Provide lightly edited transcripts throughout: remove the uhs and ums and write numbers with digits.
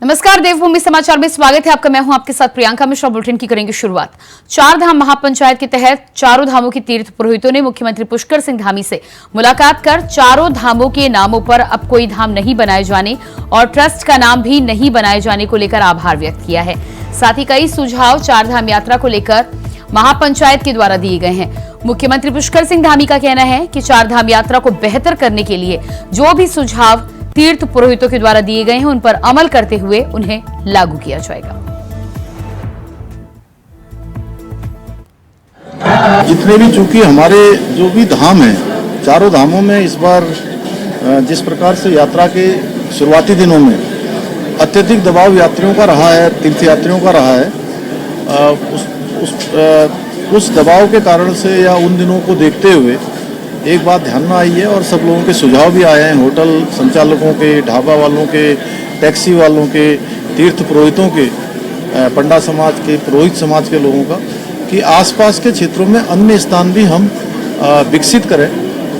नमस्कार, देवभूमि समाचार में स्वागत है आपका। मैं हूं आपके साथ प्रियंका मिश्रा। बुलेटिन की करेंगे शुरुआत। चार धाम महापंचायत के तहत चारों धामों के तीर्थ पुरोहितों ने मुख्यमंत्री पुष्कर सिंह धामी से मुलाकात कर चारों धामों के नामों पर अब कोई धाम नहीं बनाए जाने और ट्रस्ट का नाम भी नहीं बनाए जाने को लेकर आभार व्यक्त किया है। साथ ही कई सुझाव चार धाम यात्रा को लेकर महापंचायत के द्वारा दिए गए हैं। मुख्यमंत्री पुष्कर सिंह धामी का कहना है कि चार धाम यात्रा को बेहतर करने के लिए जो भी सुझाव तीर्थ पुरोहितों के द्वारा दिए गए हैं उन पर अमल करते हुए उन्हें लागू किया जाएगा। जितने भी, चूंकि हमारे जो भी धाम हैं, चारों धामों में इस बार जिस प्रकार से यात्रा के शुरुआती दिनों में अत्यधिक दबाव यात्रियों का रहा है, तीर्थयात्रियों का रहा है, उस दबाव के कारण से या उन दिनों को देखते हुए एक बात ध्यान में आई है और सब लोगों के सुझाव भी आए हैं, होटल संचालकों के, ढाबा वालों के, टैक्सी वालों के, तीर्थ पुरोहितों के, पंडा समाज के, पुरोहित समाज के लोगों का, कि आसपास के क्षेत्रों में अन्य स्थान भी हम विकसित करें,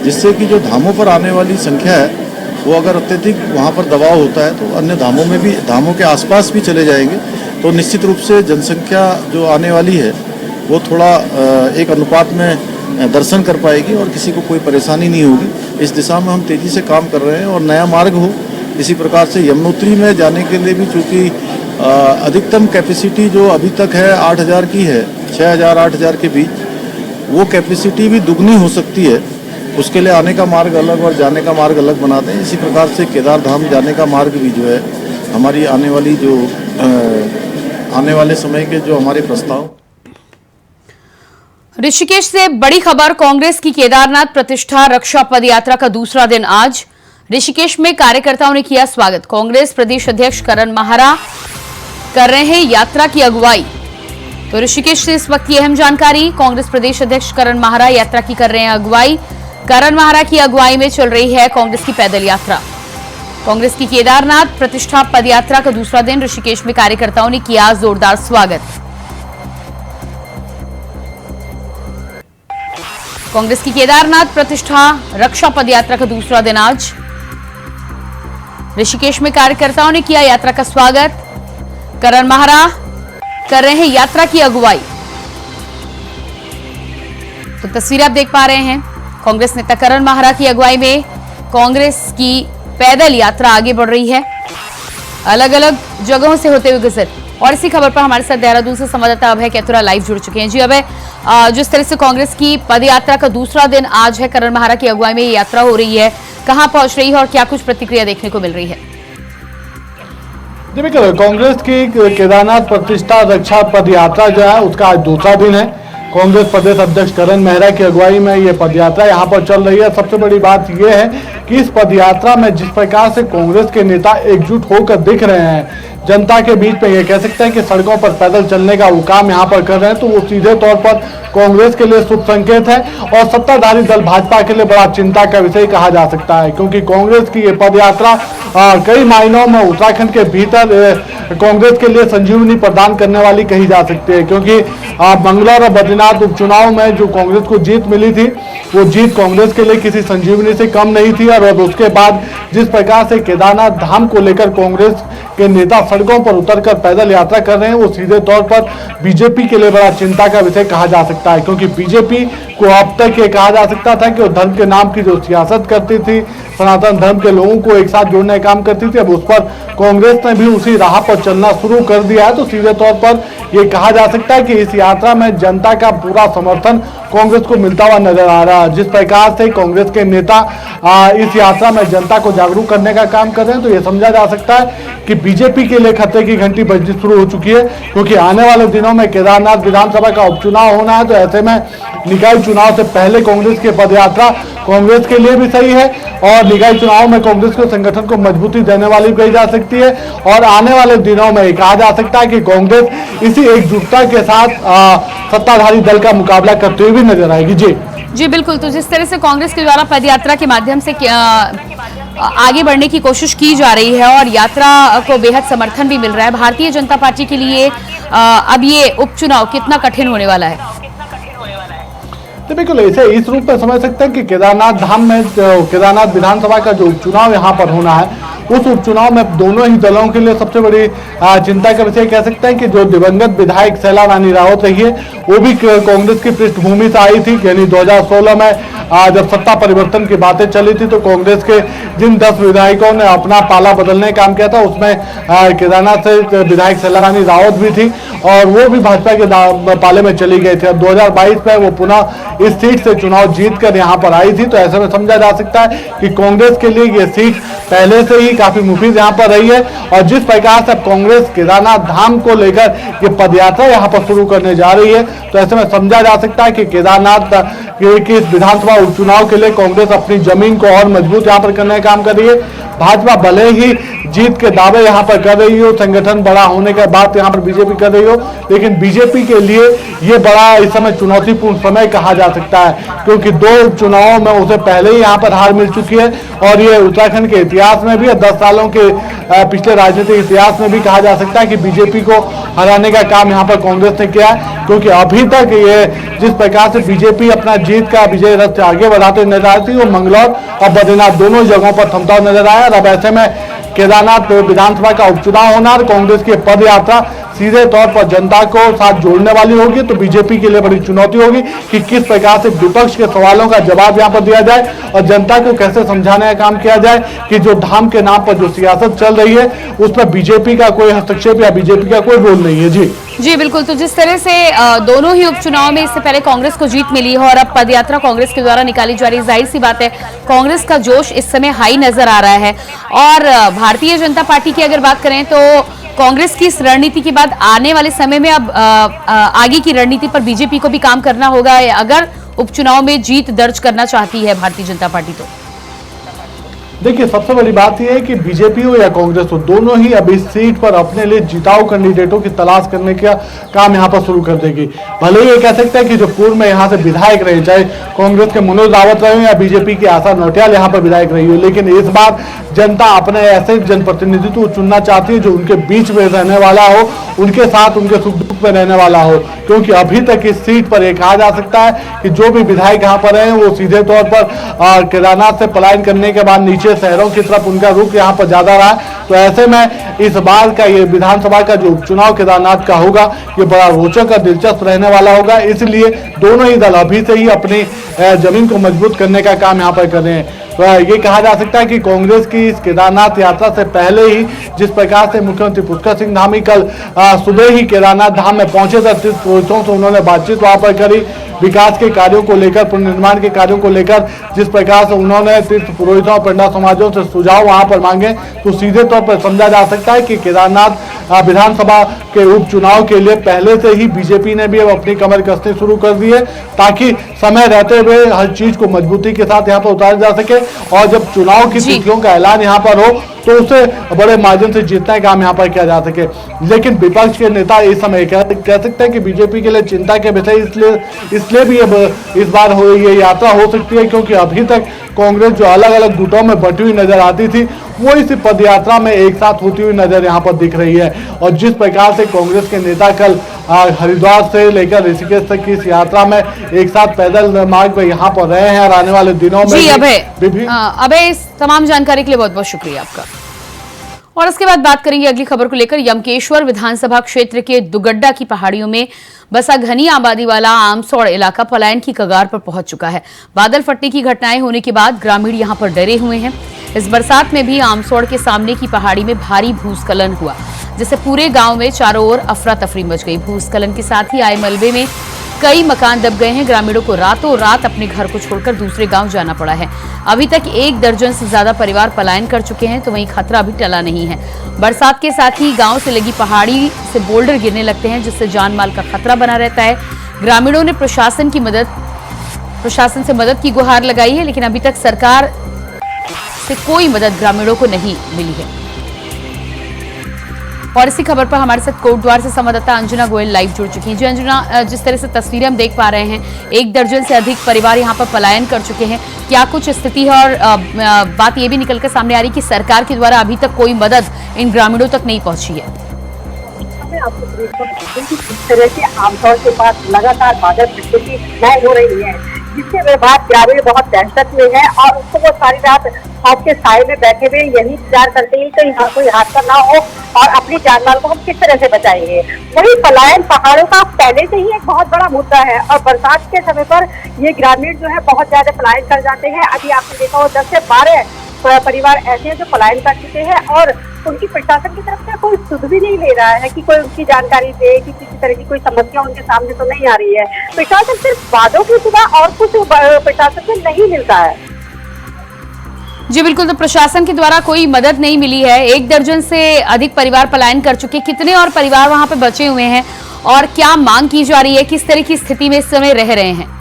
जिससे कि जो धामों पर आने वाली संख्या है वो अगर अत्यधिक वहाँ पर दबाव होता है तो अन्य धामों में भी, धामों के आसपास भी चले जाएंगे, तो निश्चित रूप से जनसंख्या जो आने वाली है वो थोड़ा एक अनुपात में दर्शन कर पाएगी और किसी को कोई परेशानी नहीं होगी। इस दिशा में हम तेज़ी से काम कर रहे हैं और नया मार्ग हो। इसी प्रकार से यमुनोत्री में जाने के लिए भी, चूँकि अधिकतम कैपेसिटी जो अभी तक है 8,000 की है, 6,000-8,000 के बीच, वो कैपेसिटी भी दुगनी हो सकती है। उसके लिए आने का मार्ग अलग और जाने का मार्ग अलग बनाते हैं। इसी प्रकार से केदार धाम जाने का मार्ग भी जो है हमारी आने वाले समय के जो हमारे प्रस्ताव। ऋषिकेश से बड़ी खबर। कांग्रेस की केदारनाथ प्रतिष्ठा रक्षा पद यात्रा का दूसरा दिन आज ऋषिकेश में कार्यकर्ताओं ने किया स्वागत। कांग्रेस प्रदेश अध्यक्ष करण माहरा कर रहे हैं यात्रा की अगुवाई। तो ऋषिकेश से इस वक्त की अहम जानकारी। कांग्रेस प्रदेश अध्यक्ष करण माहरा यात्रा की कर रहे हैं अगुवाई। करण माहरा की अगुवाई में चल रही है कांग्रेस की पैदल यात्रा। कांग्रेस की केदारनाथ प्रतिष्ठा पद यात्रा का दूसरा दिन ऋषिकेश में कार्यकर्ताओं ने किया जोरदार स्वागत। कांग्रेस की केदारनाथ प्रतिष्ठा रक्षा पद यात्रा का दूसरा दिन आज ऋषिकेश में कार्यकर्ताओं ने किया यात्रा का स्वागत। करण माहरा कर रहे हैं यात्रा की अगुवाई। तो तस्वीरें आप देख पा रहे हैं। कांग्रेस नेता करण माहरा की अगुवाई में कांग्रेस की पैदल यात्रा आगे बढ़ रही है, अलग अलग जगहों से होते हुए गुजर। और इसी खबर पर हमारे साथ देहरादून से संवाददाता अभय कैथुरा लाइव जुड़ चुके हैं। जी अभय, जिस तरह से कांग्रेस की पदयात्रा का दूसरा दिन आज है, करण माहरा की अगुवाई में ये यात्रा हो रही है, कहां पहुंच रही है और क्या कुछ प्रतिक्रिया देखने को मिल रही है? देखिए, कांग्रेस की केदारनाथ प्रतिष्ठा रक्षा पद यात्रा जो है उसका आज दूसरा दिन है। कांग्रेस प्रदेश अध्यक्ष करण माहरा की अगुवाई में ये पदयात्रा यहाँ पर चल रही है। सबसे बड़ी बात यह है कि इस पदयात्रा में जिस प्रकार से कांग्रेस के नेता एकजुट होकर दिख रहे हैं, जनता के बीच में ये कह सकते हैं कि सड़कों पर पैदल चलने का वो काम यहाँ पर कर रहे हैं, तो वो सीधे तौर पर कांग्रेस के लिए शुभ संकेत है और सत्ताधारी दल भाजपा के लिए बड़ा चिंता का विषय कहा जा सकता है, क्योंकि कांग्रेस की ये पदयात्रा कई मायनों में उत्तराखंड के भीतर कांग्रेस के लिए संजीवनी प्रदान करने वाली कही जा सकती है। क्योंकि मंगलौर और बद्रीनाथ उपचुनाव में जो कांग्रेस को जीत मिली थी, वो जीत कांग्रेस के लिए किसी संजीवनी से कम नहीं थी। और उसके बाद जिस प्रकार से केदारनाथ धाम को लेकर कांग्रेस के नेता सड़कों पर उतरकर पैदल यात्रा कर रहे हैं, वो सीधे तौर पर बीजेपी के लिए बड़ा चिंता का विषय कहा जा सकता है। क्योंकि बीजेपी को अब तक ये कहा जा सकता था कि वो धर्म के नाम की जो सियासत करती थी, सनातन धर्म के लोगों को एक साथ जोड़ने का काम करती थी, अब उस पर कांग्रेस ने भी उसी राह पर चलना शुरू कर दिया है। तो सीधे तौर पर यह कहा जा सकता है कि इस यात्रा में जनता का पूरा समर्थन कांग्रेस को मिलता हुआ नजर आ रहा है। जिस प्रकार से कांग्रेस के नेता इस यात्रा में जनता को जागरूक करने का काम कर रहे हैं, तो ये समझा जा सकता है कि बीजेपी के लिए खतरे की घंटी बजनी शुरू हो चुकी है। क्योंकि आने वाले दिनों में केदारनाथ विधानसभा का उपचुनाव होना है, तो ऐसे में निकाय चुनाव से पहले कांग्रेस की पदयात्रा कांग्रेस के लिए भी सही है और निकाय चुनाव में कांग्रेस के संगठन को मजबूती देने वाली कही जा सकती है। और आने वाले दिनों में कहा जा सकता है कि कांग्रेस इसी एकजुटता के साथ सत्ताधारी दल का मुकाबला करते हुए भी नजर आएगी। जी बिल्कुल। तो जिस तरह से कांग्रेस के द्वारा पदयात्रा के माध्यम से आगे बढ़ने की कोशिश की जा रही है और यात्रा को बेहद समर्थन भी मिल रहा है, भारतीय जनता पार्टी के लिए अब ये उपचुनाव कितना कठिन होने वाला है? तो बिल्कुल इसे इस रूप में समझ सकते हैं कि केदारनाथ धाम में केदारनाथ विधानसभा का जो उपचुनाव यहाँ पर होना है, उस उपचुनाव में दोनों ही दलों के लिए सबसे बड़ी चिंता का विषय कह सकते हैं कि जो दिवंगत विधायक शैला रानी रावत रही है वो भी कांग्रेस की पृष्ठभूमि से आई थी। यानी 2016 में जब सत्ता परिवर्तन की बातें चली थी तो कांग्रेस के जिन 10 विधायकों ने अपना पाला बदलने का काम किया था उसमें केदारनाथ से विधायक शैला रानी रावत भी थी और वो भी भाजपा के पाले में चली गई थी। अब 2022 में वो पुनः इस सीट से चुनाव जीतकर यहाँ पर आई थी। तो ऐसे में समझा जा सकता है कि कांग्रेस के लिए ये सीट पहले से ही काफी मुफीद यहाँ पर रही है और जिस प्रकार से कांग्रेस केदारनाथ धाम को लेकर ये पदयात्रा यहाँ पर शुरू करने जा रही है तो ऐसे में समझा जा सकता है कि केदारनाथ के इस विधानसभा उपचुनाव के लिए कांग्रेस अपनी जमीन को और मजबूत यहाँ पर करने का काम कर रही है। भाजपा भले ही जीत के दावे यहाँ पर कर रही हो, संगठन बड़ा होने के बाद यहाँ पर बीजेपी कर रही हो, लेकिन बीजेपी के लिए ये बड़ा इस समय चुनौतीपूर्ण समय कहा जा सकता है क्योंकि 2 उपचुनावों में उसे पहले ही यहाँ पर हार मिल चुकी है और ये उत्तराखंड के इतिहास में भी 10 सालों के पिछले राजनीतिक इतिहास में भी कहा जा सकता है कि बीजेपी को हराने का काम यहाँ पर कांग्रेस ने किया है क्योंकि अभी तक ये जिस प्रकार से बीजेपी अपना जीत का विजय रथ आगे बढ़ाते नजर आ रही थी वो मंगलौर और बद्रीनाथ दोनों जगहों पर थमता हुआ नजर आया। अब ऐसे में केदारनाथ विधानसभा का उपचुनाव होना और कांग्रेस की पद यात्रा सीधे तौर पर जनता को साथ जोड़ने वाली होगी तो बीजेपी के लिए बड़ी चुनौती होगी कि किस प्रकार से विपक्ष के सवालों का जवाब यहाँ पर दिया जाए और जनता को कैसे समझाने का काम किया जाए कि जो धाम के नाम पर जो सियासत चल रही है उसमें बीजेपी का कोई हस्तक्षेप या बीजेपी का कोई रोल नहीं है। जी बिल्कुल। तो जिस तरह से दोनों ही उपचुनाव में इससे पहले कांग्रेस को जीत मिली है और अब पदयात्रा कांग्रेस के द्वारा निकाली जा रही है, जाहिर सी बात है कांग्रेस का जोश इस समय हाई नजर आ रहा है। और भारतीय जनता पार्टी की अगर बात करें तो कांग्रेस की इस रणनीति के बाद आने वाले समय में अब आगे की रणनीति पर बीजेपी को भी काम करना होगा अगर उपचुनाव में जीत दर्ज करना चाहती है भारतीय जनता पार्टी। तो देखिए सबसे बड़ी बात यह है कि बीजेपी हो या कांग्रेस हो दोनों ही अब इस सीट पर अपने लिए जिताऊ कैंडिडेटों की तलाश करने का काम यहां पर शुरू कर देगी। भले ही ये कह सकते हैं कि जो पूर्व में यहां से विधायक रहे चाहे कांग्रेस के मनोज रावत रहे या बीजेपी की आशा नौटियाल यहां पर विधायक रही हो, लेकिन इस बार जनता अपने ऐसे जनप्रतिनिधित्व चुनना चाहती है जो उनके बीच में रहने वाला हो, उनके साथ उनके सुख दुख में रहने वाला हो। क्योंकि अभी तक इस सीट पर कहा जा सकता है कि जो भी विधायक यहाँ पर रहे वो सीधे तौर पर केदारनाथ से पलायन करने के बाद नीचे शहरों की तरफ उनका रुख यहाँ पर ज्यादा रहा। तो ऐसे में इस बार का ये विधानसभा का जो उपचुनाव केदारनाथ का होगा ये बड़ा रोचक और दिलचस्प रहने वाला होगा। इसलिए दोनों ही दल अभी से ही अपनी जमीन को मजबूत करने का काम यहाँ पर कर रहे हैं। तो ये कहा जा सकता है कि कांग्रेस की इस केदारनाथ यात्रा से पहले ही जिस प्रकार से मुख्यमंत्री पुष्कर सिंह धामी कल सुबह ही केदारनाथ धाम में पहुंचे थे, तीर्थ पुरोहितों से उन्होंने बातचीत वहां पर करी, विकास के कार्यों को लेकर, पुनर्निर्माण के कार्यों को लेकर जिस प्रकार से उन्होंने तीर्थ पुरोहितों और पंडा समाजों से सुझाव वहां पर मांगे, तो सीधे तौर पर समझा जा सकता है कि केदारनाथ विधानसभा के उपचुनाव के लिए पहले से ही बीजेपी ने भी अब अपनी कमर कसनी शुरू कर दी है ताकि समय रहते हुए हर चीज को मजबूती के साथ यहाँ पर उतारा जा सके और जब चुनाव की तिथियों का ऐलान यहाँ पर हो तो उसे बड़े मार्जिन से जीतने का काम यहाँ पर किया जा सके। लेकिन विपक्ष के नेता इस समय कह सकते हैं कि बीजेपी के लिए चिंता के विषय इसलिए भी अब इस बार ये यात्रा हो सकती है क्योंकि अभी तक कांग्रेस जो अलग अलग गुटों में बटी हुई नजर आती थी वो इस पदयात्रा में एक साथ होती हुई नजर यहाँ पर दिख रही है। और जिस प्रकार से कांग्रेस के नेता कल हरिद्वार से लेकर ऋषिकेश तक की इस यात्रा में एक साथ पैदल मार्ग पर यहाँ पर रहे हैं और आने वाले दिनों में अभय इस तमाम जानकारी के लिए बहुत बहुत शुक्रिया आपका। और इसके बाद बात करेंगे अगली खबर को लेकर। यमकेश्वर विधानसभा क्षेत्र के दुगड्डा की पहाड़ियों में बसा घनी आबादी वाला आमसौड़ इलाका पलायन की कगार पर पहुंच चुका है। बादल फटने की घटनाएं होने के बाद ग्रामीण यहां पर डरे हुए हैं। इस बरसात में भी आमसौड़ के सामने की पहाड़ी में भारी भूस्खलन हुआ जिससे पूरे गांव में चारों ओर अफरा तफरी मच गई। भूस्खलन के साथ ही आए मलबे में कई मकान दब गए हैं। ग्रामीणों को रातों रात अपने घर को छोड़कर दूसरे गांव जाना पड़ा है। अभी तक 1 दर्जन से ज्यादा परिवार पलायन कर चुके हैं तो वहीं खतरा भी टला नहीं है। बरसात के साथ ही गांव से लगी पहाड़ी से बोल्डर गिरने लगते हैं जिससे जान माल का खतरा बना रहता है। ग्रामीणों ने प्रशासन से मदद की गुहार लगाई है लेकिन अभी तक सरकार से कोई मदद ग्रामीणों को नहीं मिली है। और इसी खबर पर हमारे साथ कोटद्वार से संवाददाता अंजना गोयल लाइव जुड़ चुकी हैं। जी अंजना, जिस तरह से तस्वीरें हम देख पा रहे हैं 1 दर्जन से अधिक परिवार यहां पर पलायन कर चुके हैं, क्या कुछ स्थिति है? और बात यह भी निकलकर सामने आ रही कि सरकार के द्वारा अभी तक कोई मदद इन ग्रामीणों तक नहीं पहुंची है। जिस तरह से आमतौर के पास लगातार बादल फटने की हो रही है जिससे विभाग ग्रामीण बहुत दहशत में है और उसको वो सारी रात खौफ के साए में बैठे हुए यही इंतजार करते हैं कि यहाँ कोई हादसा ना हो और अपनी जान माल को हम किस तरह से बचाएंगे। वही पलायन पहाड़ों का पहले से ही एक बहुत बड़ा मुद्दा है और बरसात के समय पर ये ग्रामीण जो है बहुत ज्यादा पलायन कर जाते हैं। अभी आपने देखा हो 10 से 12 परिवार ऐसे हैं जो पलायन कर चुके हैं और उनकी प्रशासन की तरफ से कोई सुध भी नहीं ले रहा है कि कोई उनकी जानकारी दे कि किसी तरह की कोई समस्या उनके सामने तो नहीं आ रही है। प्रशासन सिर्फ वादों के सिवा और कुछ प्रशासन से नहीं मिलता है। जी बिल्कुल, तो प्रशासन के द्वारा कोई मदद नहीं मिली है। 1 दर्जन से अधिक परिवार पलायन कर चुके, कितने और परिवार वहां पे बचे हुए हैं और क्या मांग की जा रही है, किस तरह की स्थिति में इस समय रह रहे हैं?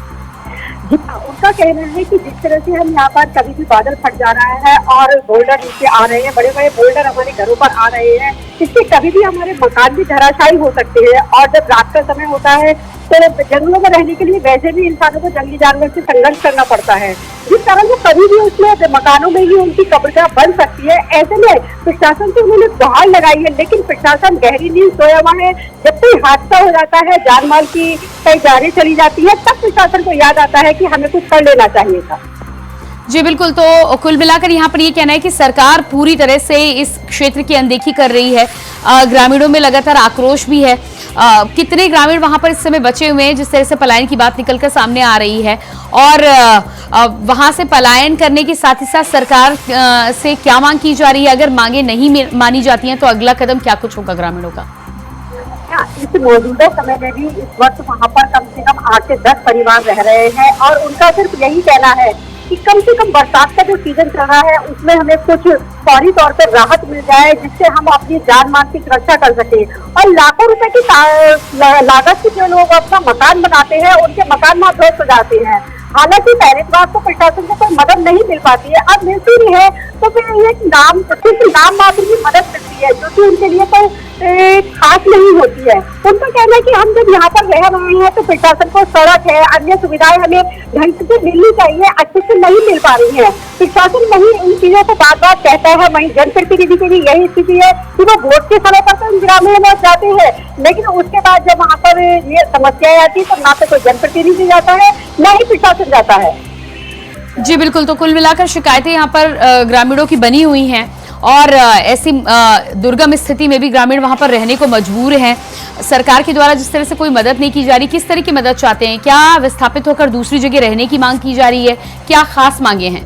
उनका कहना है कि जिस तरह से हम यहाँ पर कभी भी बादल फट जा रहा है और बोल्डर नीचे आ रहे हैं, बड़े बड़े बोल्डर हमारे घरों पर आ रहे हैं, इससे कभी भी हमारे मकान भी धराशायी हो सकते हैं। और जब रात का समय होता है तो जंगलों में रहने के लिए वैसे भी इंसानों को जंगली जानवर से संघर्ष करना पड़ता है, जिस कारण वो कभी भी उसमें मकानों में ही उनकी कब्रियां बन सकती है। ऐसे में प्रशासन से उन्होंने गुहार लगाई है, लेकिन प्रशासन गहरी नींद सोया हुआ है। जब कोई हादसा हो जाता है, जान माल की कई जानें चली जाती है, तब प्रशासन को याद आता है कि हमें कुछ कर लेना चाहिए था। जी बिल्कुल, तो कुल मिलाकर यहाँ पर ये कहना है कि सरकार पूरी तरह से इस क्षेत्र की अनदेखी कर रही है। ग्रामीणों में लगातार आक्रोश भी है। कितने ग्रामीण वहां पर इस समय बचे हुए हैं, जिस तरह से पलायन की बात निकलकर सामने आ रही है, और वहां से पलायन करने के साथ ही साथ सरकार से क्या मांग की जा रही है? अगर मांगे नहीं मानी जाती हैं तो अगला कदम क्या कुछ होगा ग्रामीणों का? इस मौजूदा समय में भी इस वक्त वहाँ पर कम से कम 8 से 10 परिवार रह रहे हैं और उनका सिर्फ यही कहना है कि कम से कम बरसात का जो सीजन चल रहा है उसमें हमें कुछ फौरी तौर पर राहत मिल जाए, जिससे हम अपनी जान माल की सुरक्षा कर सके। और लाखों रुपए की लागत से जो लोग अपना मकान बनाते हैं उनके मकान वहाँ ध्वस्त हो जाते हैं। हालांकि पहले बात तो प्रशासन से कोई मदद नहीं मिल पाती है, अब मिलती भी है तो फिर ये नाम मात्र की मदद मिलती है जो कि उनके लिए कोई खास नहीं होती है। उनका कहना है कि हम जब यहाँ पर रह रहे हैं तो प्रशासन को सड़क है, अन्य सुविधाएं हमें ढंग से मिलनी चाहिए, अच्छे से नहीं मिल पा रही है। प्रशासन नहीं इन चीजों को बार बार कहता है। वहीं जनप्रतिनिधि की भी यही स्थिति है कि वो वोट के समय पर तो इन ग्रामीणों में जाते हैं, लेकिन उसके बाद जब वहाँ पर ये समस्याएं आती है तो ना तो कोई जनप्रतिनिधि जाता है न ही प्रशासन जाता है। जी बिल्कुल, तो कुल मिलाकर शिकायतें यहाँ पर ग्रामीणों की बनी हुई हैं और ऐसी दुर्गम स्थिति में भी ग्रामीण वहां पर रहने को मजबूर हैं। सरकार के द्वारा जिस तरह से कोई मदद नहीं की जा रही, किस तरह की मदद चाहते हैं? क्या विस्थापित होकर दूसरी जगह रहने की मांग की जा रही है? क्या खास मांगे हैं?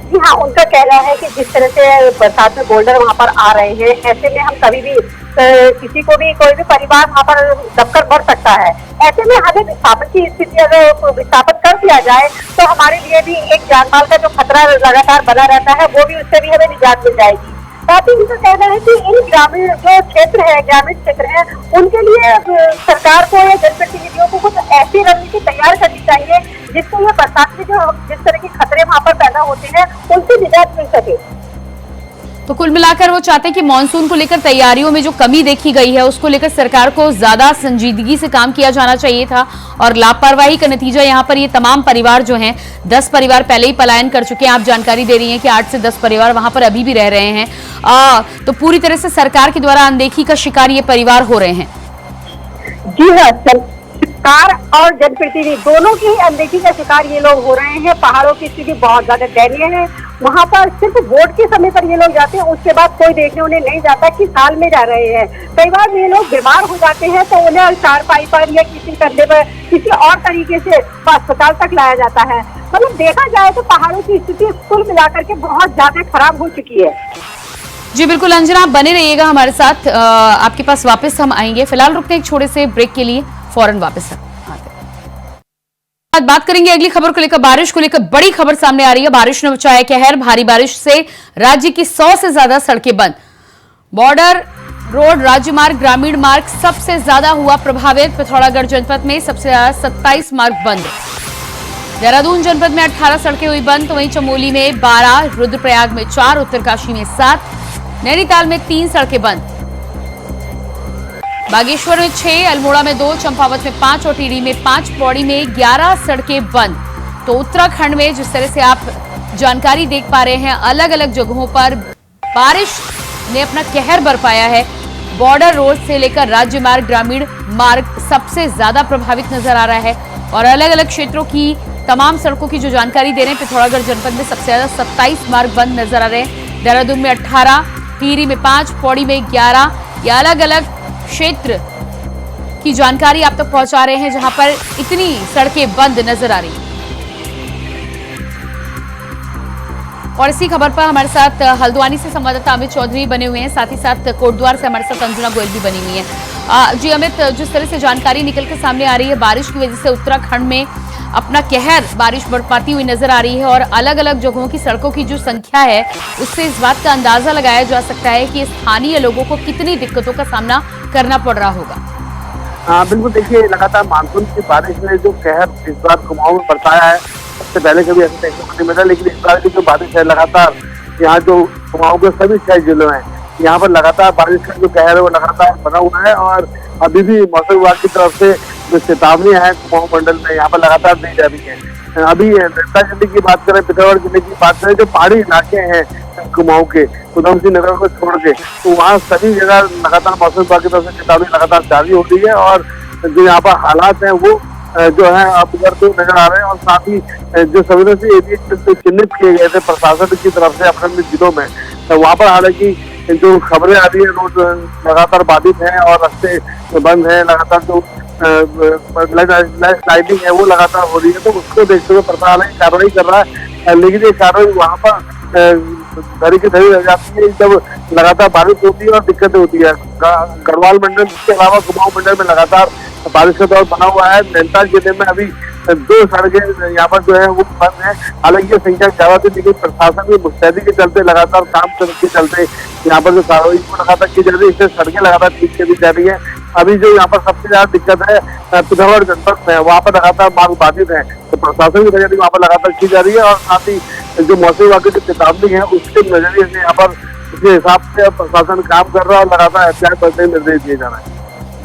जी हाँ, उनका कहना है कि जिस तरह से बरसात में बोल्डर वहाँ पर आ रहे हैं, ऐसे में हम कभी भी किसी को भी कोई भी परिवार वहाँ पर दबकर बढ़ सकता है। ऐसे में हमें विस्थापन की स्थिति अगर विस्थापित कर दिया जाए तो हमारे लिए भी एक जान माल का जो खतरा लगातार बना रहता है वो भी उससे भी हमें निजात मिल जाएगी। साथ ही उनका कहना है कि इन ग्रामीण जो क्षेत्र है, ग्रामीण क्षेत्र है, उनके लिए सरकार को या जनप्रतिनिधियों को कुछ ऐसी रणनीति तैयार करनी चाहिए जिससे ये बरसात में जो जिस तरह के खतरे वहाँ पर पैदा होते हैं उनसे निजात मिल सके। तो कुल मिलाकर वो चाहते हैं कि मानसून को लेकर तैयारियों में जो कमी देखी गई है उसको लेकर सरकार को ज्यादा संजीदगी से काम किया जाना चाहिए था, और लापरवाही का नतीजा यहाँ पर ये तमाम परिवार जो हैं, 10 परिवार पहले ही पलायन कर चुके हैं। आप जानकारी दे रही हैं कि 8 से 10 परिवार वहां पर अभी भी रह रहे हैं। तो पूरी तरह से सरकार के द्वारा अनदेखी का शिकार ये परिवार हो रहे हैं। जी हाँ, सरकार और जनप्रतिनिधि दोनों की अनदेखी का शिकार ये लोग हो रहे हैं। पहाड़ों की स्थिति बहुत ज्यादा दयनीय है। वहाँ पर सिर्फ वोट के समय पर ये लोग जाते हैं, उसके बाद कोई देखने उन्हें नहीं जाता कि साल में जा रहे हैं। कई बार ये लोग बीमार हो जाते हैं तो उन्हें चारपाई पर या किसी कंधे पर किसी और तरीके से अस्पताल तक लाया जाता है। मतलब देखा जाए तो पहाड़ों की स्थिति कुल मिलाकर के बहुत ज्यादा खराब हो चुकी है। जी बिल्कुल अंजना, आप बने रहिएगा हमारे साथ, आपके पास वापस हम आएंगे। फिलहाल रुकते हैं एक छोटे से ब्रेक के लिए, फौरन वापस आते हैं। बात करेंगे अगली खबर को लेकर। बारिश को लेकर बड़ी खबर सामने आ रही है। बारिश ने मचाया कहर। भारी बारिश से राज्य की 100 से ज्यादा सड़कें बंद। बॉर्डर रोड, राज्य मार्ग, ग्रामीण मार्ग सबसे ज्यादा हुआ प्रभावित। पिथौरागढ़ जनपद में सबसे ज्यादा 27 मार्ग बंद। देहरादून जनपद में 18 सड़कें हुई बंद, तो वहीं चमोली में 12, रुद्रप्रयाग में 4, उत्तरकाशी में 7, नैनीताल में 3 सड़कें बंद। बागेश्वर में 6, अल्मोड़ा में 2, चंपावत में 5 और टिहरी में 5, पौड़ी में 11 सड़कें बंद। तो उत्तराखंड में जिस तरह से आप जानकारी देख पा रहे हैं, अलग अलग जगहों पर बारिश ने अपना कहर बरपाया है। बॉर्डर रोड से लेकर राज्य मार्ग, ग्रामीण मार्ग सबसे ज्यादा प्रभावित नजर आ रहा है और अलग अलग क्षेत्रों की तमाम सड़कों की जो जानकारी दे रहे हैं। पिथौरागढ़ जनपद में सबसे ज्यादा 27 मार्ग बंद नजर आ रहे हैं। देहरादून में 18, टिहरी में 5, पौड़ी में 11। ये अलग अलग क्षेत्र की जानकारी आप तक पहुंचा रहे हैं जहां पर इतनी सड़कें बंद नजर आ रही हैं। और इसी खबर पर हमारे साथ हल्द्वानी से संवाददाता अमित चौधरी बने हुए हैं, साथ ही साथ कोटद्वार से हमारे साथ अंजुना गोयल भी बनी हुई है। जी अमित, जिस तरह से जानकारी निकल के सामने आ रही है, बारिश की वजह से उत्तराखंड में अपना कहर बारिश बरपाती हुई नजर आ रही है और अलग अलग जगहों की सड़कों की जो संख्या है उससे इस बात का अंदाजा लगाया जा सकता है कि स्थानीय लोगों को कितनी दिक्कतों का सामना करना पड़ रहा होगा। बिल्कुल, देखिए लगातार मानसून की बारिश ने जो कहर इस बार कुमाऊं में बरसाया है, उससे पहले कभी ऐसा देखने को नहीं मिला, लेकिन इस बार की जो बारिश है लगातार यहाँ जो कुमाऊं के सभी 6 जिलों हैं यहाँ पर लगातार बारिश का जो कहर है वो लगातार बना हुआ है। और अभी भी मौसम विभाग की तरफ से जो चेतावनियां हैं कुमाऊं मंडल में यहाँ पर लगातार दी जा रही है। अभी नैनीताल जिले की बात करें, पिथौरागढ़ जिले की बात करें, जो पहाड़ी इलाके हैं कुमाऊं के, उधम सिंह नगर को छोड़ के, तो वहाँ सभी जगह लगातार मौसम विभाग की तरफ से चेतावनी लगातार जारी हो रही है। और जो यहाँ पर हालात है वो जो है अब उभरते नजर आ रहे हैं। और साथ ही जो संवेदनशील एरिया चिन्हित किए गए थे प्रशासन की तरफ से अपने जिलों में, वहाँ पर हालांकि जो खबरें आ रही है रोड लगातार बाधित है और रास्ते बंद है, लगातार जो लाइटिंग है वो लगातार हो रही है। तो उसको देखते हुए प्रशासन कार्रवाई कर रहा है, लेकिन ये कार्रवाई वहाँ पर धरी की धरी रह जाती है जब लगातार बारिश होती है और दिक्कतें होती है। गढ़वाल मंडल के अलावा कुमाऊं मंडल में लगातार बारिश का दौर बना हुआ है। नैनीताल जिले में अभी 2 सड़कें यहाँ पर जो है वो बंद है, हालांकि ये संख्या ज्यादा थी, लेकिन प्रशासन की मुस्तैदी के चलते लगातार काम के चलते यहाँ पर जो कार्रवाई को लगातार की जा रही है, इससे सड़कें लगातार ठीक की जा रही है। अभी जो यहाँ पर सबसे ज्यादा दिक्कत है पिथौरागढ़ जनपद में, वहाँ पर लगातार मार्ग बाधित है, तो प्रशासन की तैयारी वहाँ पर लगातार की जा रही है। और साथ ही जो मौसम विभाग की जो चेतावनी है उसके नजरिए से यहाँ पर उसके हिसाब से प्रशासन काम कर रहा है और लगातार एहतियात बरतने के निर्देश दिए जा रहे हैं।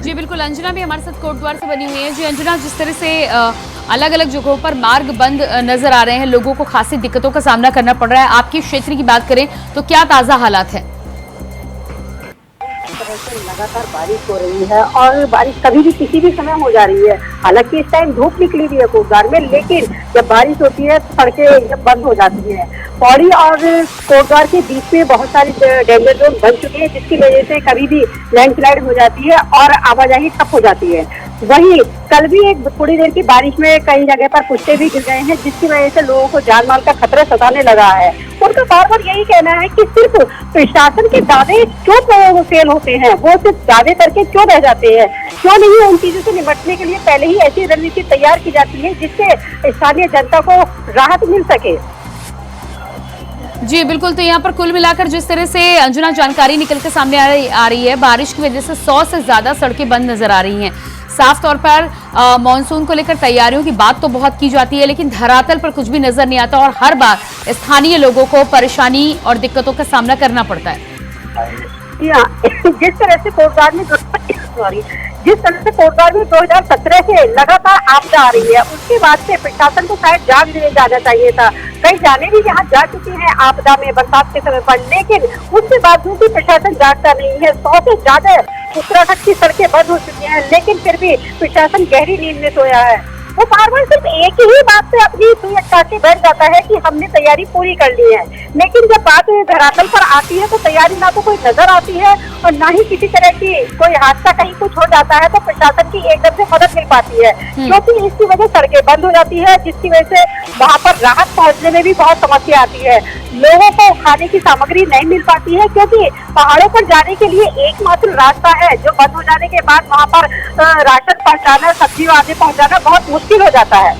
जी बिल्कुल, अंजना भी हमारे साथ कोटद्वार से बनी हुई है। जी अंजना, जिस तरह से अलग अलग जगहों पर मार्ग बंद नजर आ रहे हैं, लोगों को खासी दिक्कतों का सामना करना पड़ रहा है, आपके क्षेत्र की बात करें तो क्या ताजा हालात है? लगातार बारिश हो रही है और बारिश कभी भी किसी भी समय हो जा रही है। हालांकि इस टाइम धूप निकली हुई है कोटद्वार में, लेकिन जब बारिश होती है तो सड़कें एकदम बंद हो जाती हैं। पौड़ी और कोटद्वार के बीच में बहुत सारी डेंजर जोन बन चुके हैं, जिसकी वजह से कभी भी लैंडस्लाइड हो जाती है और आवाजाही ठप हो जाती है। वहीं कल भी एक थोड़ी देर की बारिश में कई जगह पर पुष्टे भी गिर गए हैं, जिसकी वजह से लोगों को जान माल का खतरा सताने लगा है। उनका बार बार यही कहना है कि सिर्फ प्रशासन के दावे क्यों फेल होते हैं, वो सिर्फ दावे करके क्यों रह जाते हैं, क्यों नहीं उन चीजों से निपटने के लिए पहले ही ऐसी रणनीति तैयार की जाती है जिससे स्थानीय जनता को राहत मिल सके। जी बिल्कुल, तो यहाँ पर कुल मिलाकर जिस तरह से अंजुना जानकारी निकल के सामने आ रही है, बारिश की वजह से 100 से ज्यादा सड़कें बंद नजर आ रही हैं। साफ तौर पर मानसून को लेकर तैयारियों की बात तो बहुत की जाती है, लेकिन धरातल पर कुछ भी नजर नहीं आता और हर बार स्थानीय लोगों को परेशानी और दिक्कतों का सामना करना पड़ता है। जिस तरह से कोटद्वार में 2017 से लगातार आपदा आ रही है, उसके बाद से प्रशासन को शायद जाग जाना चाहिए था। कई जाने भी यहाँ जा चुके हैं आपदा में बरसात के समय पर, लेकिन उसके बावजूद भी प्रशासन जागता नहीं है। 100 से ज्यादा उत्तराखंड की सड़कें बंद हो चुकी हैं, लेकिन फिर भी प्रशासन गहरी नींद में सोया है। वो बार बार सिर्फ एक ही बात पे अपनी सुई अटका के बैठ जाता है कि हमने तैयारी पूरी कर ली है, लेकिन जब बात धरातल पर आती है तो तैयारी ना तो कोई नजर आती है और ना ही किसी तरह की कोई हादसा कहीं कुछ हो जाता है तो प्रशासन की एकदम से मदद मिल पाती है, क्योंकि इसकी वजह सड़कें बंद हो जाती है, जिसकी वजह से वहाँ पर राहत पहुँचने में भी बहुत समस्या आती है। लोगों को खाने की सामग्री नहीं मिल पाती है, क्योंकि पहाड़ों पर जाने के लिए एकमात्र रास्ता है जो बंद हो जाने के बाद वहाँ पर राशन पहुँचाना, सब्जी आदि पहुँचाना बहुत मुश्किल हो जाता है।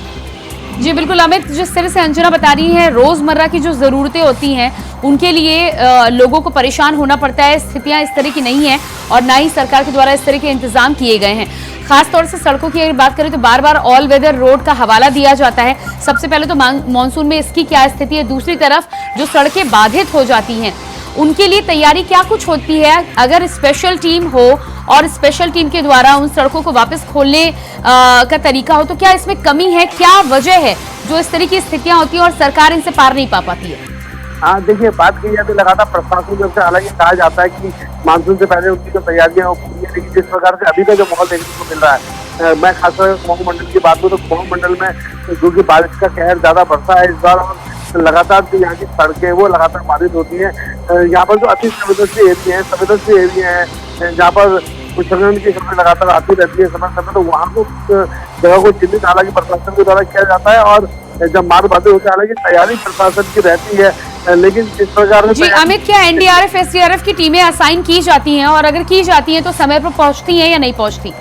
जी बिल्कुल अमित, जिस तरह से अंजना बता रही है, रोजमर्रा की जो जरूरतें होती हैं उनके लिए लोगों को परेशान होना पड़ता है। स्थितियां इस तरह की नहीं है और ना ही सरकार के द्वारा इस तरह के इंतजाम किए गए हैं। खासतौर से सड़कों की अगर बात करें तो बार बार ऑल वेदर रोड का हवाला दिया जाता है। सबसे पहले तो मानसून में इसकी क्या स्थिति है, दूसरी तरफ जो सड़कें बाधित हो जाती हैं उनके लिए तैयारी क्या कुछ होती है? अगर स्पेशल टीम हो और स्पेशल टीम के द्वारा उन सड़कों को वापस खोलने का तरीका हो तो क्या इसमें कमी है, क्या वजह है जो इस तरह की स्थितियां होती हैं और सरकार इनसे पार नहीं पा पाती है? हाँ देखिए, बात की जाए तो लगातार प्रशासन की ओर से हालांकि कहा जाता है कि मानसून से पहले उनकी जो तैयारियां हो पूरी है, लेकिन जिस प्रकार से अभी का जो माहौल देखने को मिल रहा है मैं खासकर कुमाऊं मंडल की बात करूँ तो कुमाऊं मंडल में जो कि बारिश का कहर ज्यादा बढ़ता है इस बार, और लगातार जो यहाँ की सड़कें वो लगातार बाधित होती हैं। यहाँ पर जो अति संवेदनशील एरिया है जहाँ पर उत्सर्जन की खबरें लगातार आती रहती है समय समय, तो वहाँ को जगह को चिन्हित हालांकि प्रशासन के द्वारा किया जाता है, और जब मार्ग बाधित होता है हालांकि तैयारी प्रशासन की रहती है, लेकिन इस प्रकार जी अमित, क्या एनडीआरएफ एसडीआरएफ की टीमें असाइन की जाती हैं, और अगर की जाती हैं तो समय पर पहुंचती हैं या नहीं पहुंचती?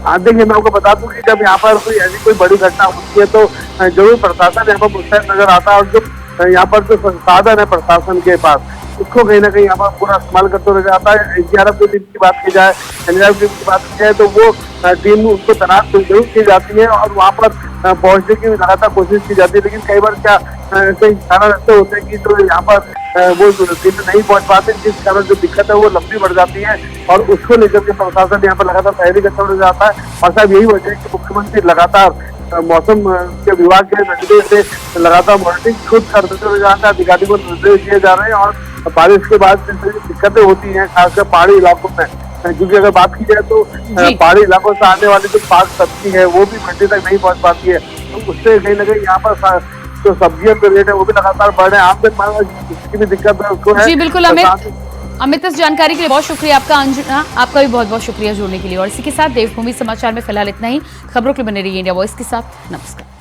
हाँ देखिए, मैं आपको बता दूं कि जब यहाँ पर कोई ऐसी कोई बड़ी घटना होती है तो जरूर प्रशासन यहाँ पर मुस्तैद नजर आता है, और जो यहाँ पर जो संसाधन है प्रशासन के पास उसको कहीं ना कहीं यहाँ पर पूरा इस्तेमाल करते रह जाता है। एनडीआरएफ की टीम की बात की जाए, एनडीआरएफ टीम की बात की जाए तो वो टीम उसको तैनात जरूर की जाती है और वहाँ पर पहुंचने की लगातार कोशिश की जाती है, लेकिन कई बार क्या ऐसे कारण ऐसे होते हैं कि जो यहाँ पर वो टीम नहीं पहुंच पाते, जिस कारण जो दिक्कत है वो लंबी बढ़ जाती है, और उसको लेकर के प्रशासन यहाँ पर लगातार तैयारी करता रह जाता है। और साहब यही वजह है कि मुख्यमंत्री लगातार मौसम के विभाग के नजरिए से लगातार मॉनिटरिंग खुद करते हुए जाता है, अधिकारियों को निर्देश दिए जा रहे हैं, और बारिश के बाद जिस तरह की दिक्कतें होती हैं खासकर पहाड़ी इलाकों में, क्योंकि अगर बात की जाए तो पहाड़ी इलाकों से आने वाली जो पाक सब्जी है वो भी मंडी तक नहीं पहुंच पाती है, तो उससे कहीं ना कहीं यहाँ पर जो सब्जियों के रेट है वो भी लगातार बढ़ रहे हैं। आम जिसकी भी दिक्कत है उसको है। जी बिल्कुल अमित, इस जानकारी के लिए बहुत शुक्रिया आपका। अंजना, आपका भी बहुत बहुत शुक्रिया जुड़ने के लिए। और इसी के साथ देवभूमि समाचार में फिलहाल इतना ही। खबरों के लिए बने रहिए इंडिया वॉइस के साथ। नमस्कार।